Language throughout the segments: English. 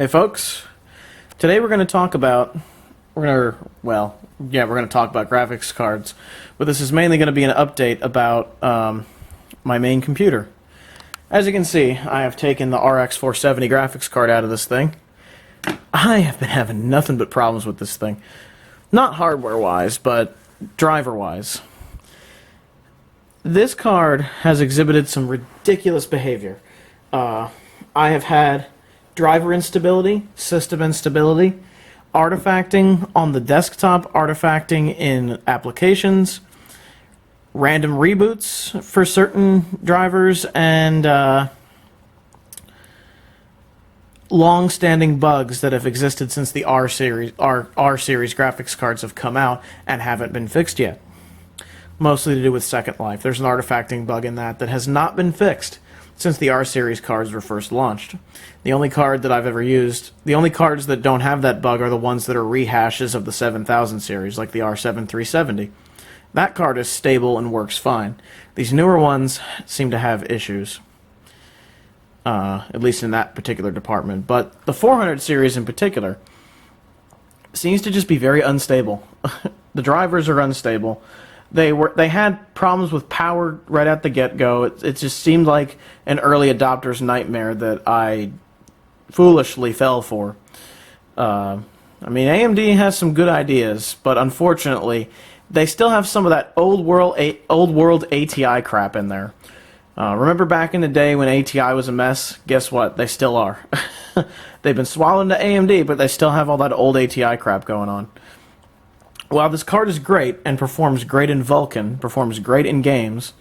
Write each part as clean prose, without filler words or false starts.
Hey folks, today we're going to talk about, we're going to talk about graphics cards, but this is mainly going to be an update about my main computer. As you can see, I have taken the RX 470 graphics card out of this thing. I have been having nothing but problems with this thing. Not hardware-wise, but driver-wise. This card has exhibited some ridiculous behavior. I have had driver instability, system instability, artifacting on the desktop, artifacting in applications, random reboots for certain drivers, and long-standing bugs that have existed since the R series graphics cards have come out and haven't been fixed yet. Mostly to do with Second Life. There's an artifacting bug in that has not been fixed since the R series cards were first launched. The only card that I've ever used, the only cards that don't have that bug are the ones that are rehashes of the 7000 series, like the R7-370. That card is stable and works fine. These newer ones seem to have issues, at least in that particular department. But the 400 series in particular seems to just be very unstable. The drivers are unstable. They had problems with power right at the get-go. It just seemed like an early adopter's nightmare that I foolishly fell for. I mean, AMD has some good ideas, but unfortunately, they still have some of that old world ATI crap in there. Remember back in the day when ATI was a mess? Guess what? They still are. They've been swallowed into AMD, but they still have all that old ATI crap going on. While this card is great and performs great in Vulkan, performs great in games,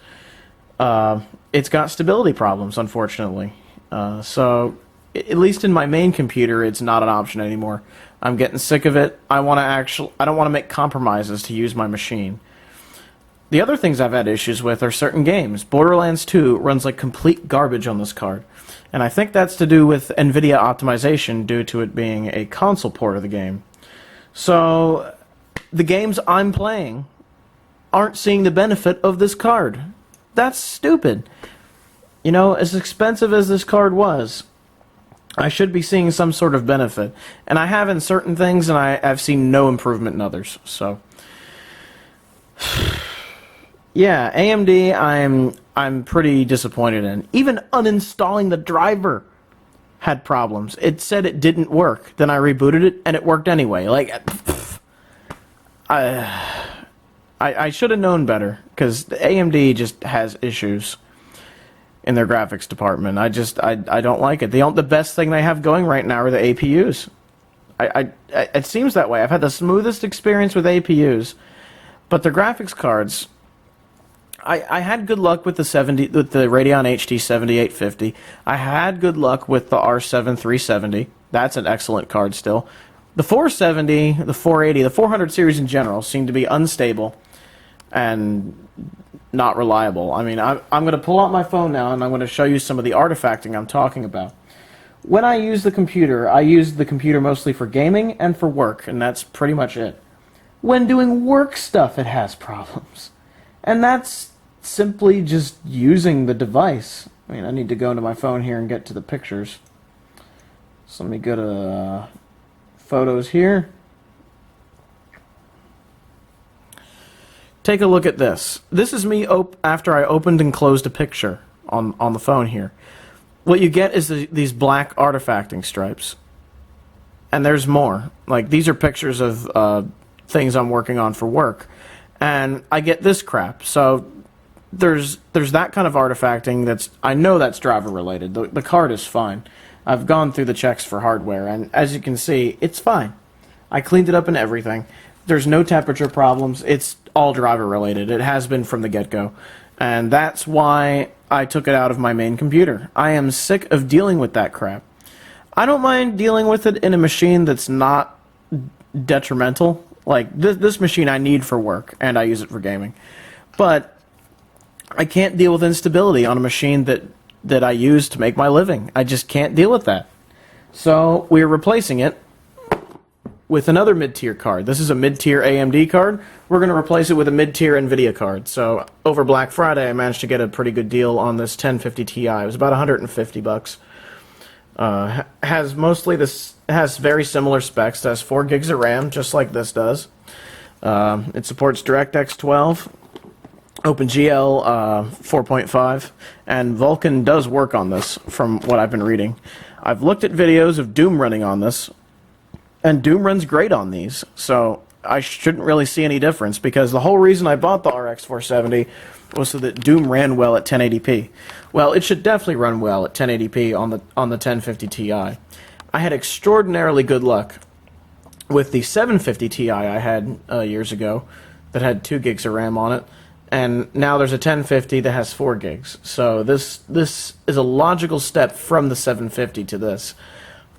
it's got stability problems, unfortunately. So, at least in my main computer, it's not an option anymore. I'm getting sick of it. I don't want to make compromises to use my machine. The other things I've had issues with are certain games. Borderlands 2 runs like complete garbage on this card. And I think that's to do with Nvidia optimization due to it being a console port of the game. So the games I'm playing aren't seeing the benefit of this card. That's stupid. You know, as expensive as this card was, I should be seeing some sort of benefit. And I have in certain things, and I've seen no improvement in others. So, yeah, AMD I'm pretty disappointed in. Even uninstalling the driver had problems. It said it didn't work. Then I rebooted it, and it worked anyway. Like, I should have known better, because AMD just has issues in their graphics department. I don't like it. The best thing they have going right now are the APUs. It seems that way. I've had the smoothest experience with APUs, but the graphics cards, I had good luck with the Radeon HD 7850. I had good luck with the R7-370. That's an excellent card still. The 470, the 480, the 400 series in general seem to be unstable and not reliable. I mean, I'm going to pull out my phone now and I'm going to show you some of the artifacting I'm talking about. When I use I use the computer mostly for gaming and for work, and that's pretty much it. When doing work stuff, it has problems. And that's simply just using the device. I mean, I need to go into my phone here and get to the pictures. So let me go to photos here. Take a look at this. This is me after I opened and closed a picture on the phone here. What you get is these black artifacting stripes. And there's more. Like, these are pictures of things I'm working on for work. And I get this crap. So there's that kind of artifacting I know that's driver related. The card is fine. I've gone through the checks for hardware, and as you can see, it's fine. I cleaned it up and everything. There's no temperature problems. It's all driver related. It has been from the get-go. And that's why I took it out of my main computer. I am sick of dealing with that crap. I don't mind dealing with it in a machine that's not detrimental. Like, this machine I need for work, and I use it for gaming. But I can't deal with instability on a machine that I use to make my living. I just can't deal with that. So we're replacing it with another mid-tier card. This is a mid-tier AMD card. We're going to replace it with a mid-tier Nvidia card. So over Black Friday, I managed to get a pretty good deal on this 1050 Ti. It was about $150. Has very similar specs. It has 4 gigs of RAM, just like this does. It supports DirectX 12, OpenGL 4.5, and Vulkan does work on this, from what I've been reading. I've looked at videos of Doom running on this, and Doom runs great on these, so I shouldn't really see any difference, because the whole reason I bought the RX 470 was so that Doom ran well at 1080p. Well, it should definitely run well at 1080p on the 1050 Ti. I had extraordinarily good luck with the 750 Ti I had years ago that had 2 gigs of RAM on it, and now there's a 1050 that has 4 gigs. So this is a logical step from the 750 to this.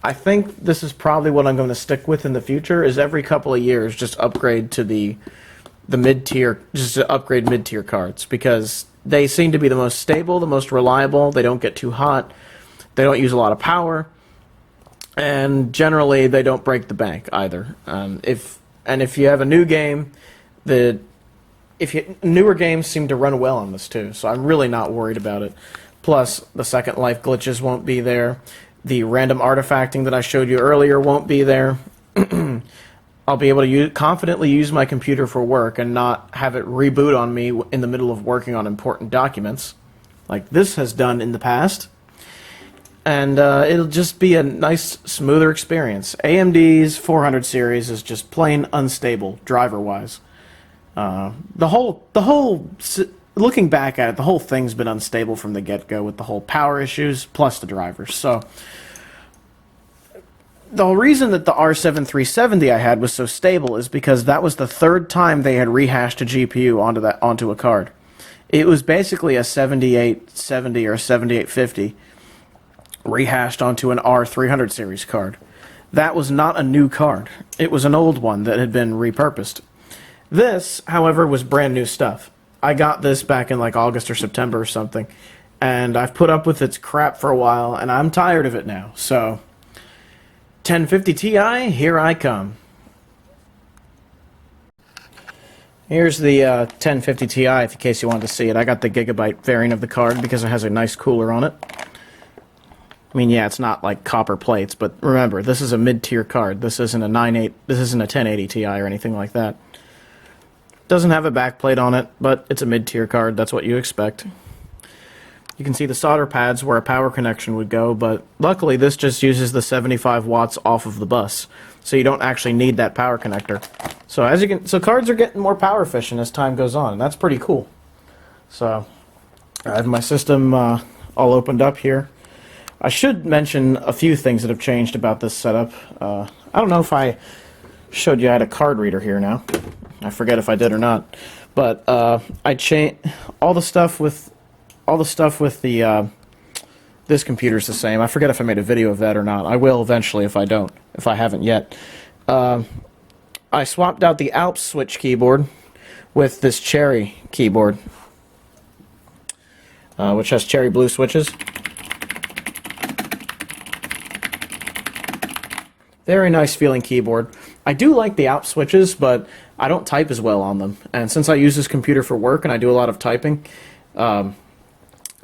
I think this is probably what I'm going to stick with in the future, is every couple of years just upgrade to the mid-tier, just to upgrade mid-tier cards, because they seem to be the most stable, the most reliable, they don't get too hot, they don't use a lot of power, and generally they don't break the bank either. If you have a new game, newer games seem to run well on this too, so I'm really not worried about it. Plus, the Second Life glitches won't be there. The random artifacting that I showed you earlier won't be there. I'll be able to confidently use my computer for work and not have it reboot on me in the middle of working on important documents, like this has done in the past. And it'll just be a nice, smoother experience. AMD's 400 series is just plain unstable, driver-wise. Looking back at it, the whole thing's been unstable from the get-go with the whole power issues, plus the drivers. So, the reason that the R7 I had was so stable is because that was the 3rd time they had rehashed a GPU onto a card. It was basically a 7870 or 7850 rehashed onto an R300 series card. That was not a new card. It was an old one that had been repurposed. This, however, was brand new stuff. I got this back in like August or September or something, and I've put up with its crap for a while, and I'm tired of it now. So, 1050 Ti, here I come. Here's the 1050 Ti, in case you wanted to see it. I got the Gigabyte variant of the card because it has a nice cooler on it. I mean, yeah, it's not like copper plates, but remember, this is a mid-tier card. This isn't a 1080 Ti or anything like that. Doesn't have a backplate on it, but it's a mid-tier card. That's what you expect. You can see the solder pads where a power connection would go, but luckily this just uses the 75 watts off of the bus, so you don't actually need that power connector. So cards are getting more power efficient as time goes on, and that's pretty cool. So I have my system all opened up here. I should mention a few things that have changed about this setup. I don't know if I showed you I had a card reader here now. I forget if I did or not, but I changed all the stuff with the this computer's the same. I forget if I made a video of that or not. I will eventually if I haven't yet. I swapped out the Alps switch keyboard with this Cherry keyboard, which has cherry blue switches. Very nice feeling keyboard. I do like the Alps switches, but I don't type as well on them. And since I use this computer for work and I do a lot of typing, I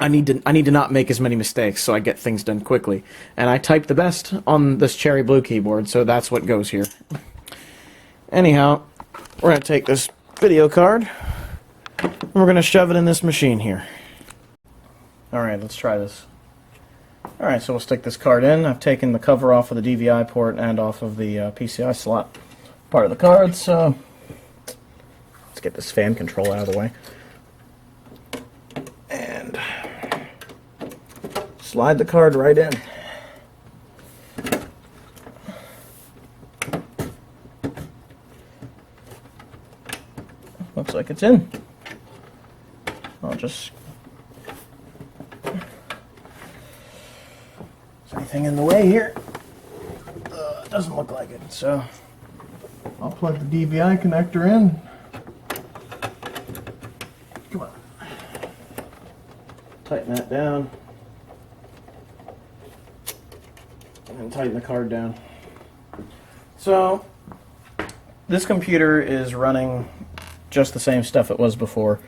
need to not make as many mistakes so I get things done quickly. And I type the best on this cherry blue keyboard, so that's what goes here. Anyhow, we're going to take this video card and we're going to shove it in this machine here. Alright, let's try this. Alright, so we'll stick this card in. I've taken the cover off of the DVI port and off of the PCI slot part of the card, so let's get this fan control out of the way. And slide the card right in. Looks like it's in. I'll just... Is anything in the way here? It doesn't look like it, so I'll plug the DVI connector in. Come on. Tighten that down. And then tighten the card down. So, this computer is running just the same stuff it was before.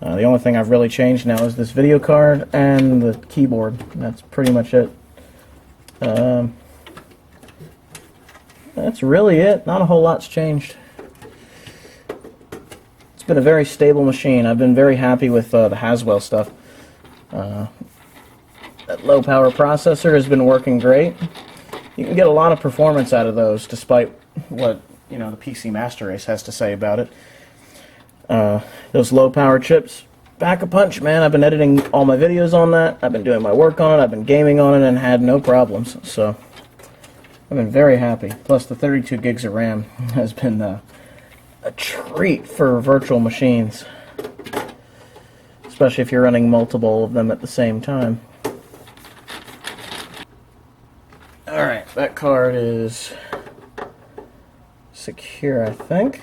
The only thing I've really changed now is this video card and the keyboard. That's pretty much it. That's really it. Not a whole lot's changed. It's been a very stable machine. I've been very happy with the Haswell stuff. That low power processor has been working great. You can get a lot of performance out of those, despite what the PC Master Race has to say about it. Those low power chips, pack a punch, man. I've been editing all my videos on that. I've been doing my work on it. I've been gaming on it and had no problems. So I've been very happy. Plus the 32 gigs of RAM has been a treat for virtual machines, especially if you're running multiple of them at the same time. Alright, that card is secure, I think.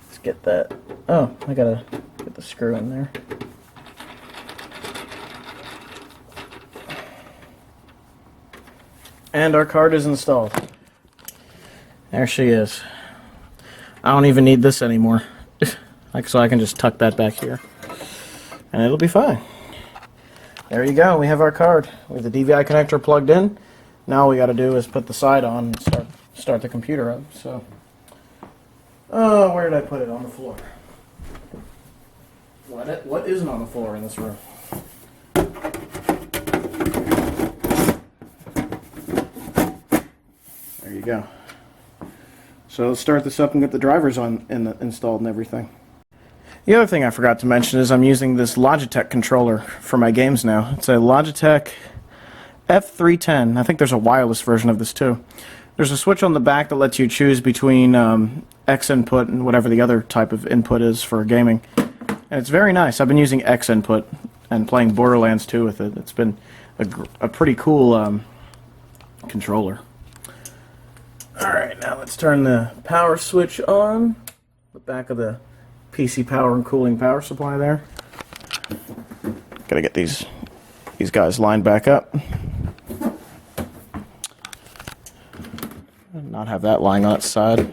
Let's get that. Oh, I gotta get the screw in there. And our card is installed. There she is. I don't even need this anymore. So I can just tuck that back here. And it'll be fine. There you go. We have our card. We have the DVI connector plugged in. Now all we got to do is put the side on and start the computer up. So, where did I put it? On the floor. What isn't on the floor in this room? There you go. So let's start this up and get the drivers installed and everything. The other thing I forgot to mention is I'm using this Logitech controller for my games now. It's a Logitech F310. I think there's a wireless version of this too. There's a switch on the back that lets you choose between X input and whatever the other type of input is for gaming. And it's very nice. I've been using X input and playing Borderlands 2 with it. It's been a pretty cool controller. Alright, now let's turn the power switch on. The back of the PC power and cooling power supply there. Gotta get these guys lined back up. Not have that lying on its side.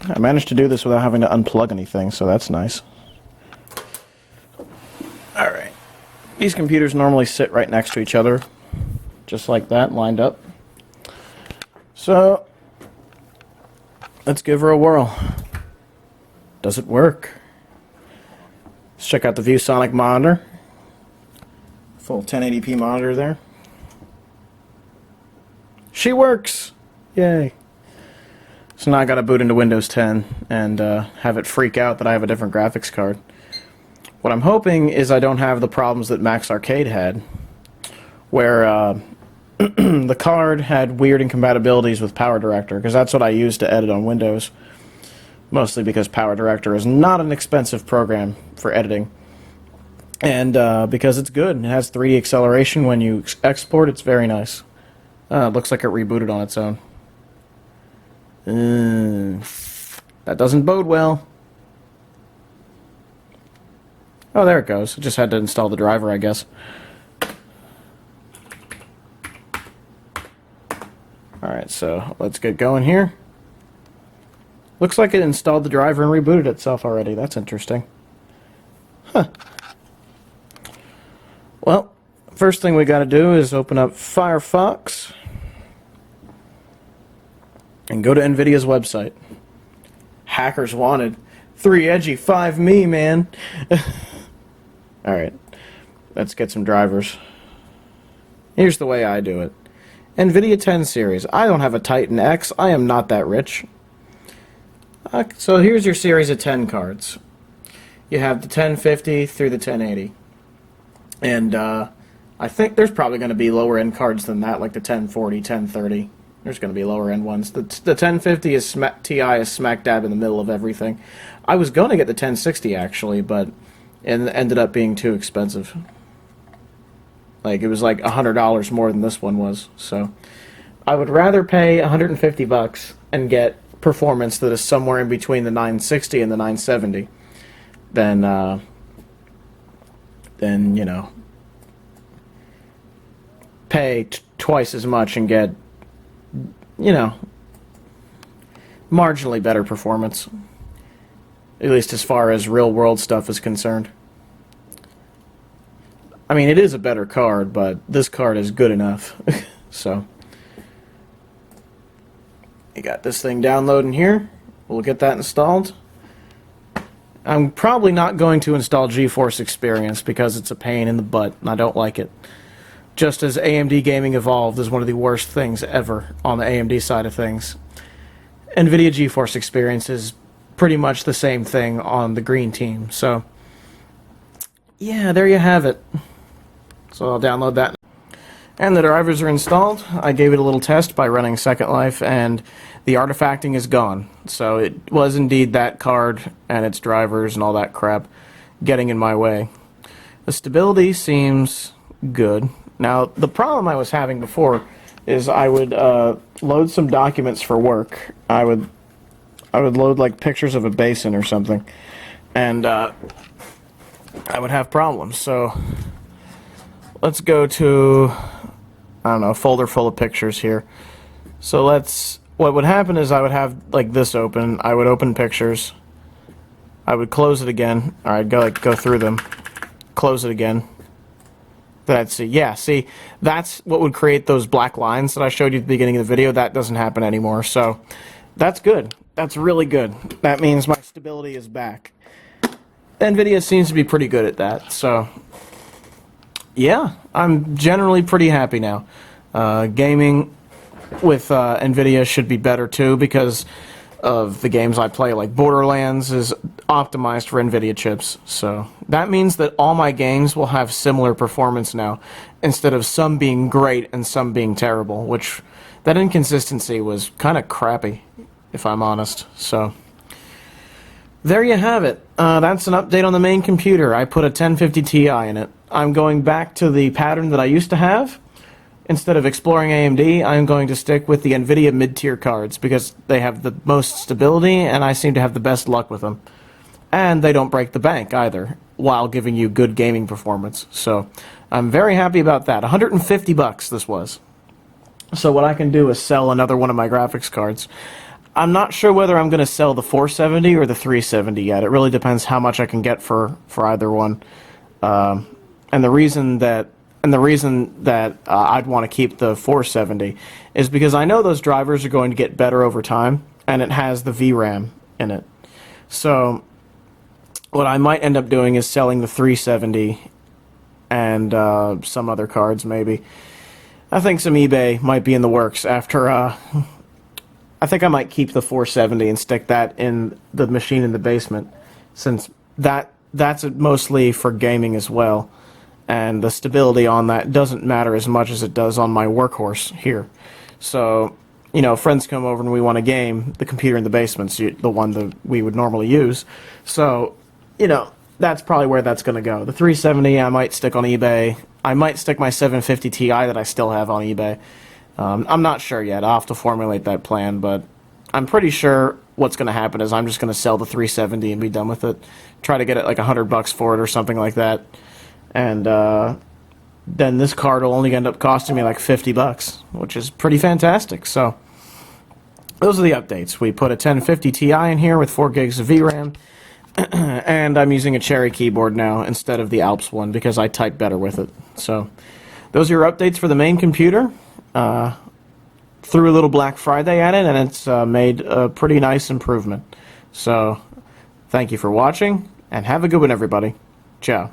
I managed to do this without having to unplug anything, so that's nice. Alright. These computers normally sit right next to each other, just like that, lined up. So, let's give her a whirl. Does it work? Let's check out the ViewSonic monitor. Full 1080p monitor there. She works! Yay. So now I gotta boot into Windows 10 and have it freak out that I have a different graphics card. What I'm hoping is I don't have the problems that Max Arcade had, where the card had weird incompatibilities with PowerDirector, because that's what I use to edit on Windows. Mostly because PowerDirector is not an expensive program for editing. And because it's good. It has 3D acceleration when you export. It's very nice. It looks like it rebooted on its own. That doesn't bode well. Oh, there it goes. I just had to install the driver, I guess. Alright, so let's get going here. Looks like it installed the driver and rebooted itself already. That's interesting. Huh. Well, first thing we got to do is open up Firefox and go to Nvidia's website. Hackers wanted. 3 edgy, 5 me, man. Alright, let's get some drivers. Here's the way I do it. Nvidia 10 series. I don't have a Titan X. I am not that rich. So here's your series of 10 cards. You have the 1050 through the 1080. And I think there's probably going to be lower end cards than that, like the 1040, 1030. There's going to be lower end ones. The 1050 Ti is smack dab in the middle of everything. I was going to get the 1060 actually, but it ended up being too expensive. Like, it was like $100 more than this one was. So I would rather pay $150 and get performance that is somewhere in between the 960 and the 970 than you know, pay twice as much and get, you know, marginally better performance, at least as far as real world stuff is concerned. I mean, it is a better card, but this card is good enough. So, you got this thing downloading here. We'll get that installed. I'm probably not going to install GeForce Experience because it's a pain in the butt, and I don't like it. Just as AMD Gaming Evolved is one of the worst things ever on the AMD side of things. Nvidia GeForce Experience is pretty much the same thing on the green team. So, yeah, there you have it. So I'll download that. And the drivers are installed. I gave it a little test by running Second Life, and the artifacting is gone. So it was indeed that card and its drivers and all that crap getting in my way. The stability seems good. Now, the problem I was having before is I would load some documents for work. I would load like pictures of a basin or something, and I would have problems. So let's go to, I don't know, a folder full of pictures here. So what would happen is I would have like this open. I would open pictures. I would close it again. Or I'd go through them, close it again. Then I'd see, yeah, see, that's what would create those black lines that I showed you at the beginning of the video. That doesn't happen anymore. So that's good. That's really good. That means my stability is back. Nvidia seems to be pretty good at that. So yeah, I'm generally pretty happy now. Gaming with Nvidia should be better too because of the games I play, like Borderlands is optimized for Nvidia chips. So that means that all my games will have similar performance now, instead of some being great and some being terrible, which that inconsistency was kind of crappy, if I'm honest. So there you have it. That's an update on the main computer. I put a 1050 Ti in it. I'm going back to the pattern that I used to have. Instead of exploring AMD, I'm going to stick with the Nvidia mid-tier cards because they have the most stability and I seem to have the best luck with them. And they don't break the bank either, while giving you good gaming performance. So I'm very happy about that. $150 this was. So what I can do is sell another one of my graphics cards. I'm not sure whether I'm going to sell the 470 or the 370 yet. It really depends how much I can get for either one. And the reason that I'd want to keep the 470 is because I know those drivers are going to get better over time, and it has the VRAM in it. So what I might end up doing is selling the 370 and some other cards maybe. I think some eBay might be in the works after... I think I might keep the 470 and stick that in the machine in the basement, since that's mostly for gaming as well. And the stability on that doesn't matter as much as it does on my workhorse here. So, you know, friends come over and we want a game, the computer in the basement's the one that we would normally use. So, you know, that's probably where that's going to go. The 370 I might stick on eBay. I might stick my 750 Ti that I still have on eBay. I'm not sure yet. I'll have to formulate that plan, but I'm pretty sure what's going to happen is I'm just going to sell the 370 and be done with it. Try to get it like $100 for it or something like that. And then this card will only end up costing me like $50, which is pretty fantastic. So those are the updates. We put a 1050 Ti in here with 4 gigs of VRAM, and I'm using a Cherry keyboard now instead of the Alps one because I type better with it. So those are your updates for the main computer. Threw a little Black Friday at it, and it's made a pretty nice improvement. So thank you for watching, and have a good one, everybody. Ciao.